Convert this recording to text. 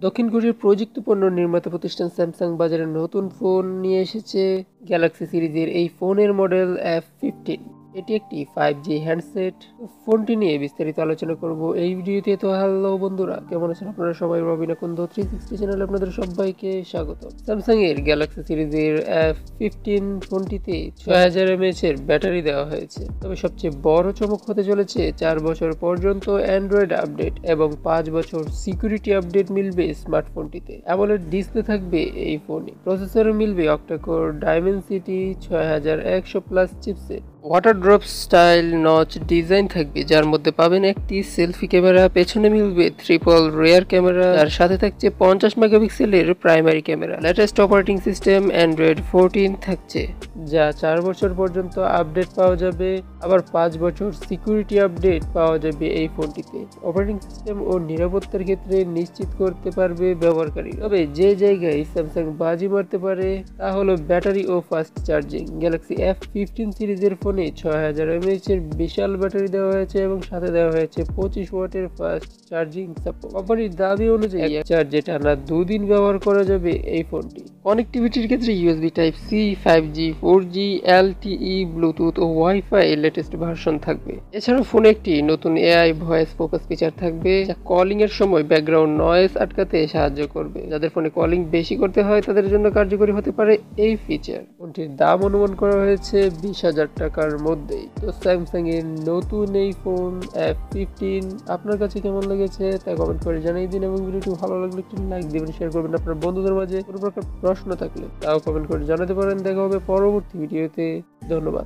দক্ষিণ কোরিয়ার প্রযুক্তিপণ্য নির্মাতা প্রতিষ্ঠান স্যামসাং বাজারে নতুন ফোন নিয়ে এসেছে। গ্যালাক্সি সিরিজের এই ফোনের মডেল F15। এটি একটি 5G হ্যান্ডসেট। ফোনটি নিয়ে বিস্তারিত আলোচনা করব এই ভিডিওতে। তো হ্যালো বন্ধুরা, কেমন আছেন আপনারা সবাই? আকন্দ 360 চ্যানেলে আপনাদের সবাইকে স্বাগত। স্যামসাং এর গ্যালাক্সি সিরিজের F15 ফোনটিতে 6000 mAh এর ব্যাটারি দেওয়া হয়েছে। তবে সবচেয়ে বড় চমক হতে চলেছে 4 বছর পর্যন্ত অ্যান্ড্রয়েড আপডেট এবং 5 বছর সিকিউরিটি আপডেট মিলবে স্মার্টফোনটিতে। অ্যামোলেড ডিসপ্লে থাকবে এই ফোনে। প্রসেসরে মিলবে octa-core Dimensity 6100+ chipset. Water drop style notch design থাকবে, যার মধ্যে পাবেন একটি সেলফি ক্যামেরা, পেছনে মিলবে ট্রিপল রেয়ার ক্যামেরা, আর সাথে থাকছে 50 মেগাপিক্সেলের primary camera. Latest operating system Android 14 থাকছে, যা 4 বছর পর্যন্ত আপডেট পাওয়া যাবে। আবার 5 বছর সিকিউরিটি আপডেট পাওয়া যাবে এই ফোনটিতে। অপারেটিং সিস্টেম ও নিরাপত্তার ক্ষেত্রে নিশ্চিত করতে পারবে ব্যবহারকারী। তবে যে জায়গায় স্যামসাং বাজি মারতে পারে তা হলো ব্যাটারি ও ফাস্ট চার্জিং। গ্যালাক্সি F15 সিরিজের ফোনে 6000 mAh এর বিশাল ব্যাটারি দেওয়া হয়েছে এবং সাথে দেওয়া হয়েছে 25 ওয়াটের ফাস্ট চার্জিং সাপোর্ট। কোম্পানির দাবি অনুযায়ী চার্জে টানা 2 দিন ব্যবহার করা যাবে এই ফোনটি। কানেক্টিভিটির ক্ষেত্রে USB Type-C, 5G, 4G, LTE, Bluetooth ও ওয়াইফাই লেটেস্ট ভার্সন থাকবে। এছাড়াও ফোনে একটি নতুন AI ভয়েস ফোকাস ফিচার থাকবে, যা কলিং এর সময় ব্যাকগ্রাউন্ড নয়েজ আটকাতে সাহায্য করবে। যাদের ফোনে কলিং বেশি করতে হয় তাদের জন্য কার্যকরী হতে পারে এই ফিচার। ফোনটির দাম অনুমান করা হয়েছে 20,000 টাকার মধ্যেই। তো স্যামসাং এর নতুন এই ফোন F15 আপনার কাছে কেমন লেগেছে তা কমেন্ট করে জানিয়ে দিন, এবং ভিডিওটি ভালো লাগলে একটি লাইক দিবেন, শেয়ার করবেন। আপনার বন্ধুদের মাঝে কোনো প্রকার প্রশ্ন থাকলে তাও কমেন্ট করে জানাতে পারেন। দেখা হবে পরবর্তী ভিডিওতে। ধন্যবাদ।